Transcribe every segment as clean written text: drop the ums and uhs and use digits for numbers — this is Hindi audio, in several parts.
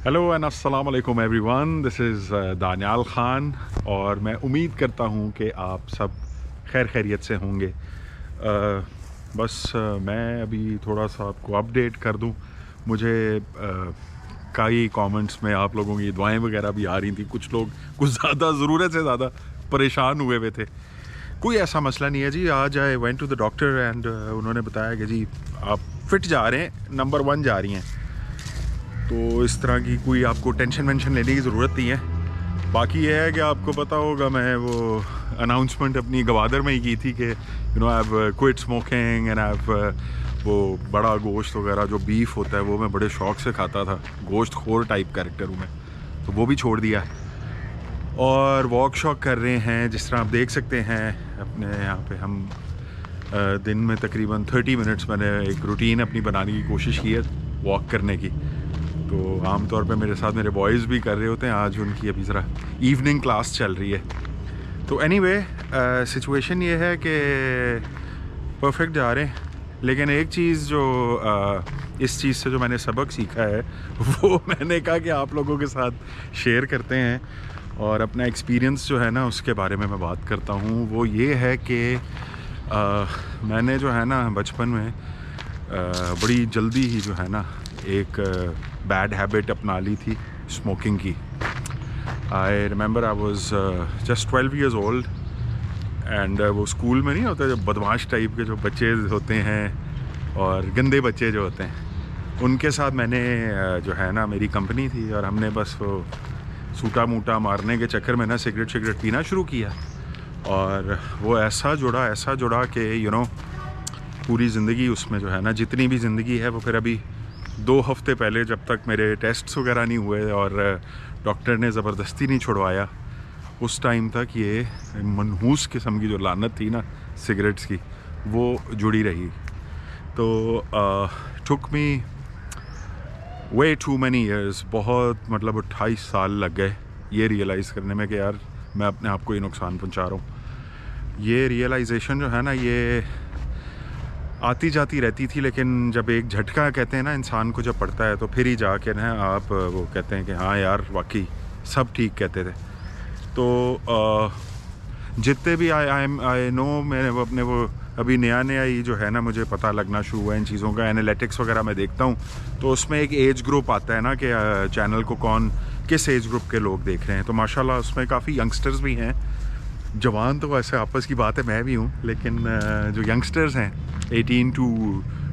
हेलो एंड अस्सलाम वालेकुम everyone, this is Daniyal Khan और मैं उम्मीद करता हूँ कि आप सब खैर खैरियत से होंगे। मैं अभी थोड़ा सा आपको अपडेट कर दूँ। मुझे कई कमेंट्स में आप लोगों की दुआएं वगैरह भी आ रही थी। कुछ लोग कुछ ज़्यादा ज़रूरत से ज़्यादा परेशान हुए थे। कोई ऐसा मसला नहीं है जी। आज I went to the doctor and उन्होंने बताया कि जी आप फिट जा रहे हैं, नंबर 1 जा रही हैं। तो इस तरह की कोई आपको टेंशन वेंशन लेने की ज़रूरत नहीं है। बाकी ये है कि आपको पता होगा, मैं वो अनाउंसमेंट अपनी गवादर में ही की थी कि I have quit smoking and I have वो बड़ा गोश्त वगैरह जो बीफ होता है वो मैं बड़े शौक से खाता था। गोश्त खोर टाइप कैरेक्टर हूँ मैं, तो वो भी छोड़ दिया है और वॉक शॉक कर रहे हैं। जिस तरह आप देख सकते हैं अपने यहाँ पे हम दिन में तकरीबन 30 मिनट्स मैंने एक रूटीन अपनी बनाने की कोशिश की है वॉक करने की। तो आमतौर पे मेरे साथ मेरे बॉयज़ भी कर रहे होते हैं। आज उनकी अभी ज़रा इवनिंग क्लास चल रही है। तो एनीवे सिचुएशन ये है कि परफेक्ट जा रहे हैं, लेकिन एक चीज़ जो इस चीज़ से जो मैंने सबक सीखा है वो मैंने कहा कि आप लोगों के साथ शेयर करते हैं और अपना एक्सपीरियंस जो है ना उसके बारे में मैं बात करता हूँ। वो ये है कि मैंने जो है ना बचपन में बड़ी जल्दी ही जो है ना एक बैड हैबिट अपना ली थी स्मोकिंग की। I remember I was just 12 years old and वो स्कूल में नहीं होता जब बदमाश टाइप के जो बच्चे होते हैं और गंदे बच्चे जो होते हैं उनके साथ मैंने जो है ना मेरी कंपनी थी और हमने बस वो सूटा मूटा मारने के चक्कर में ना सिगरेट पीना शुरू किया। और वो ऐसा जुड़ा कि पूरी ज़िंदगी उसमें जो है ना जितनी भी ज़िंदगी है वो फिर अभी 2 हफ्ते पहले जब तक मेरे टेस्ट्स वगैरह नहीं हुए और डॉक्टर ने ज़बरदस्ती नहीं छुड़वाया उस टाइम तक ये मनहूस किस्म की जो लानत थी ना सिगरेट्स की वो जुड़ी रही। तो टुक मी वे टू मैनी ईयर्स, बहुत मतलब 28 साल लग गए ये रियलाइज़ करने में कि यार मैं अपने आप को ही नुकसान पहुंचा रहा हूँ। ये रियलाइजेशन जो है ना ये आती जाती रहती थी, लेकिन जब एक झटका कहते हैं ना इंसान को जब पड़ता है तो फिर ही जाके ना आप वो कहते हैं कि हाँ यार वाकई सब ठीक कहते थे। तो जितने भी आई नो मैंने अपने वो अभी नया ही जो है ना मुझे पता लगना शुरू हुआ इन चीज़ों का। एनालिटिक्स वगैरह मैं देखता हूँ तो उसमें एक एज ग्रुप आता है ना कि चैनल को किस एज ग्रुप के लोग देख रहे हैं। तो माशाल्लाह उसमें काफ़ी यंगस्टर्स भी हैं। जवान तो वैसे आपस की बात है, मैं भी हूँ, लेकिन जो यंगस्टर्स हैं 18 to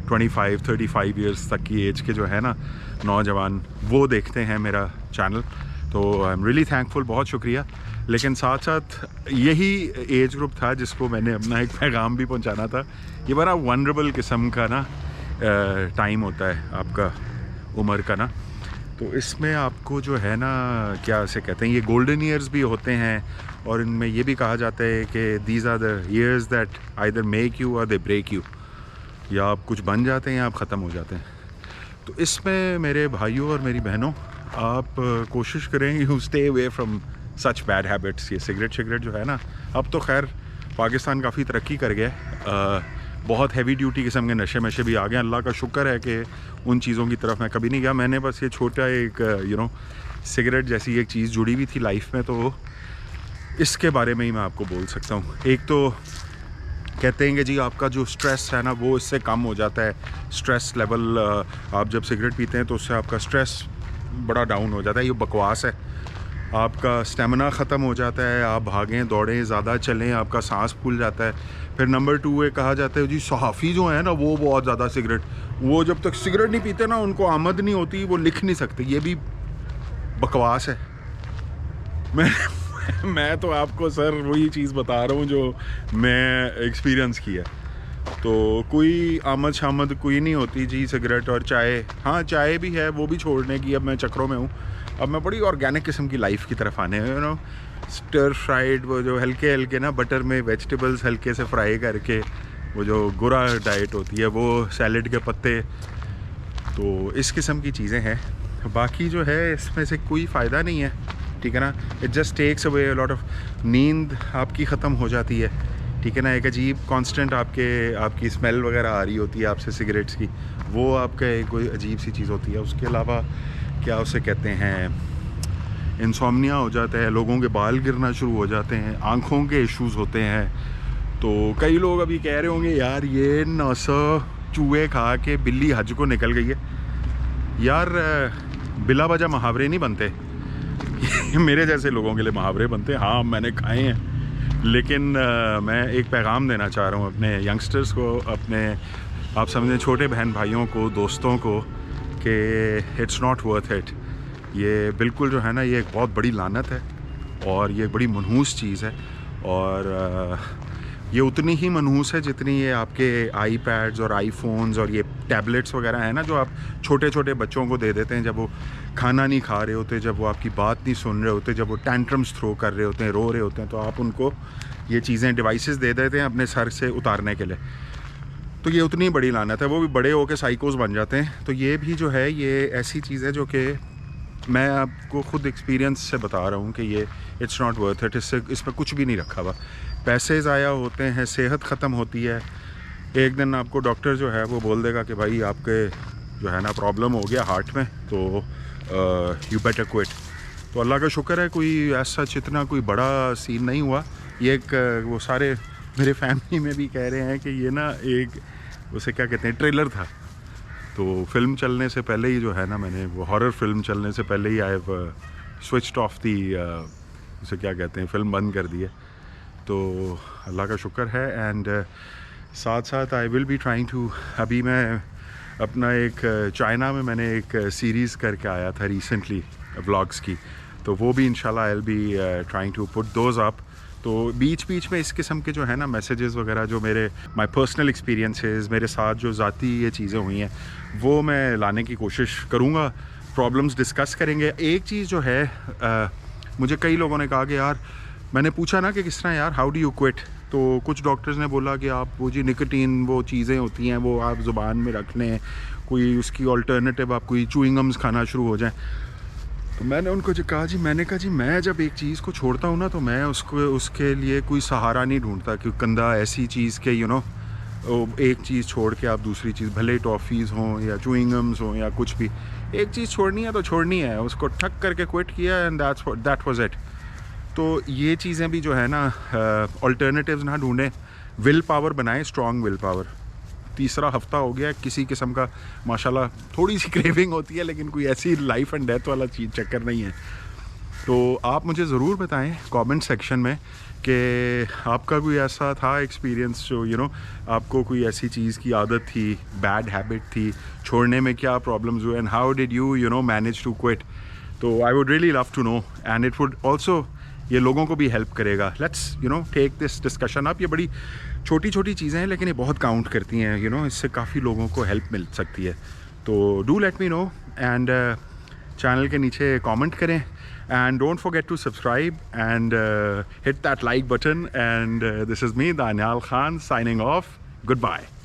25-35 ईयर्स तक की एज के जो है ना नौजवान वो देखते हैं मेरा चैनल। तो आई एम रियली थैंकफुल, बहुत शुक्रिया। लेकिन साथ साथ यही एज ग्रुप था जिसको मैंने अपना एक पैगाम भी पहुंचाना था। ये बड़ा वनरेबल किस्म का ना टाइम होता है आपका उम्र का ना, तो इसमें आपको जो है ना क्या से कहते हैं ये गोल्डन ईयर्स भी होते हैं और इनमें ये भी कहा जाता है कि these are the years that either make you और दे ब्रेक यू, या आप कुछ बन जाते हैं या आप ख़त्म हो जाते हैं। तो इसमें मेरे भाइयों और मेरी बहनों आप कोशिश करें you stay away from such bad habits. ये सिगरेट जो है ना, अब तो खैर पाकिस्तान काफ़ी तरक्की कर गया, बहुत हैवी ड्यूटी किस्म के नशे भी आ गए। अल्लाह का शुक्र है कि उन चीज़ों की तरफ मैं कभी नहीं गया। मैंने बस ये छोटा एक सिगरेट जैसी एक चीज़ जुड़ी हुई थी लाइफ में, तो इसके बारे में ही मैं आपको बोल सकता हूँ। एक तो कहते हैं कि जी आपका जो स्ट्रेस है ना वो इससे कम हो जाता है। स्ट्रेस लेवल आप जब सिगरेट पीते हैं तो उससे आपका स्ट्रेस बड़ा डाउन हो जाता है। ये बकवास है। आपका स्टेमिना ख़त्म हो जाता है, आप भागें दौड़ें ज़्यादा चलें, आपका सांस फूल जाता है। फिर नंबर 2 ये कहा जाता है जी सहाफ़ी जो है ना वो बहुत ज़्यादा वो जब तक सिगरेट नहीं पीते ना उनको आमद नहीं होती, वो लिख नहीं सकते। ये भी बकवास है। मैं तो आपको सर वही चीज़ बता रहा हूँ जो मैं एक्सपीरियंस किया। तो कोई आमद शामद कोई नहीं होती जी सिगरेट और चाय। हाँ चाय भी है, वो भी छोड़ने की अब मैं चक्रों में हूँ। अब मैं बड़ी ऑर्गेनिक किस्म की लाइफ की तरफ आने स्टर फ्राइड वो जो हल्के ना बटर में वेजिटेबल्स हल्के से फ्राई करके वो जो गुरा डाइट होती है, वो सैलड के पत्ते, तो इस किस्म की चीज़ें हैं। बाकी जो है इसमें से कोई फ़ायदा नहीं है, ठीक है ना। It just takes away lot of, नींद आपकी ख़त्म हो जाती है। ठीक है ना, एक अजीब कांस्टेंट आपकी स्मेल वगैरह आ रही होती है आपसे सिगरेट्स की, वो आपका एक कोई अजीब सी चीज़ होती है। उसके अलावा क्या उसे कहते हैं, इंसोम्निया हो जाता है, लोगों के बाल गिरना शुरू हो जाते हैं, आँखों के इश्यूज़ होते हैं। तो कई लोग अभी कह रहे होंगे यार ये 900 चूहे खा के बिल्ली हज को निकल गई है। यार बिला वजह मुहावरे नहीं बनते मेरे जैसे लोगों के लिए मुहावरे बनते हैं। हाँ मैंने खाए हैं, लेकिन मैं एक पैगाम देना चाह रहा हूँ अपने यंगस्टर्स को, अपने आप समझें छोटे बहन भाइयों को, दोस्तों को, कि इट्स नॉट वर्थ इट। ये बिल्कुल जो है ना, ये एक बहुत बड़ी लानत है और ये बड़ी मनहूस चीज़ है। और ये उतनी ही मनहूस है जितनी ये आपके आईपैड्स और आईफोन्स और ये टैबलेट्स वगैरह हैं ना, जो आप छोटे छोटे बच्चों को दे देते हैं जब वो खाना नहीं खा रहे होते, जब वो आपकी बात नहीं सुन रहे होते, जब वो टैंट्रम्स थ्रो कर रहे होते हैं, रो रहे होते हैं, तो आप उनको ये चीज़ें, डिवाइसेस दे देते हैं अपने सर से उतारने के लिए। तो ये उतनी बड़ी लानत है, वो भी बड़े होकर साइकोस बन जाते हैं। तो ये भी जो है, ये ऐसी चीज़ है जो कि मैं आपको खुद एक्सपीरियंस से बता रहा हूँ कि ये इट्स नॉट वर्थ इट। इसमें कुछ भी नहीं रखा हुआ, पैसे ज़ाया होते हैं, सेहत ख़त्म होती है। एक दिन आपको डॉक्टर जो है वो बोल देगा कि भाई आपके जो है ना प्रॉब्लम हो गया हार्ट में, तो यू बेटर क्विट। तो अल्लाह का शुक्र है कोई ऐसा इतना कोई बड़ा सीन नहीं हुआ। ये एक वो सारे मेरे फैमिली में भी कह रहे हैं कि ये ना एक उसे क्या कहते हैं, ट्रेलर था। तो फिल्म चलने से पहले ही जो है ना, मैंने वो हॉरर फिल्म चलने से पहले ही आई हैव स्विच्ड ऑफ दी, उसे क्या कहते हैं, फिल्म बंद कर दी है। तो अल्लाह का शुक्र है। एंड साथ साथ I will be trying to, अभी मैं अपना एक चाइना में मैंने एक सीरीज़ करके आया था रिसेंटली व्लॉग्स की, तो वो भी इंशाल्लाह I will be trying to put those up. तो बीच बीच में इस किस्म के जो है ना मैसेजेस वगैरह, जो मेरे माय पर्सनल एक्सपीरियंसेस, मेरे साथ जो ज़ाती ये चीज़ें हुई हैं, वो मैं लाने की कोशिश करूँगा। प्रॉब्लम्स डिस्कस करेंगे। एक चीज़ जो है, मुझे कई लोगों ने कहा कि यार, मैंने पूछा ना कि किस तरह यार, हाउ डू यू क्विट, तो कुछ डॉक्टर्स ने बोला कि आप वो जी निकोटीन, वो चीज़ें होती हैं वो आप ज़ुबान में रख लें, कोई उसकी ऑल्टरनेटिव आप कोई च्युइंगम्स खाना शुरू हो जाएं। तो मैंने उनको जो कहा जी, मैंने कहा जी, मैं जब एक चीज़ को छोड़ता हूँ ना, तो मैं उसके लिए कोई सहारा नहीं ढूंढता कि कंधा ऐसी चीज़ के एक चीज़ छोड़ के आप दूसरी चीज़, भले टॉफ़ीज़ हों या च्युइंगम्स हों या कुछ भी, एक चीज़ छोड़नी है तो छोड़नी है, उसको ठक करके क्विट किया एंड दैट वाज इट। तो ये चीज़ें भी जो है ना, अल्टरनेटिव्स ना ढूंढें, विल पावर बनाएं, स्ट्रॉन्ग विल पावर। तीसरा हफ्ता हो गया, किसी किस्म का माशाल्लाह थोड़ी सी क्रेविंग होती है, लेकिन कोई ऐसी लाइफ एंड डेथ वाला चीज़ चक्कर नहीं है। तो आप मुझे ज़रूर बताएं कमेंट सेक्शन में कि आपका कोई ऐसा था एक्सपीरियंस जो आपको कोई ऐसी चीज़ की आदत थी, बैड हैबिट थी, छोड़ने में क्या प्रॉब्लम्स हुए, and how did you manage to quit. तो I would really love to know, and it would also, ये लोगों को भी हेल्प करेगा। Let's take this discussion up. ये बड़ी छोटी छोटी चीज़ें हैं, लेकिन ये बहुत काउंट करती हैं, इससे काफ़ी लोगों को हेल्प मिल सकती है। तो do let me know, and channel के नीचे कमेंट करें, and don't forget to subscribe and hit that like button, and this is me, Daniel Khan, signing off. Goodbye.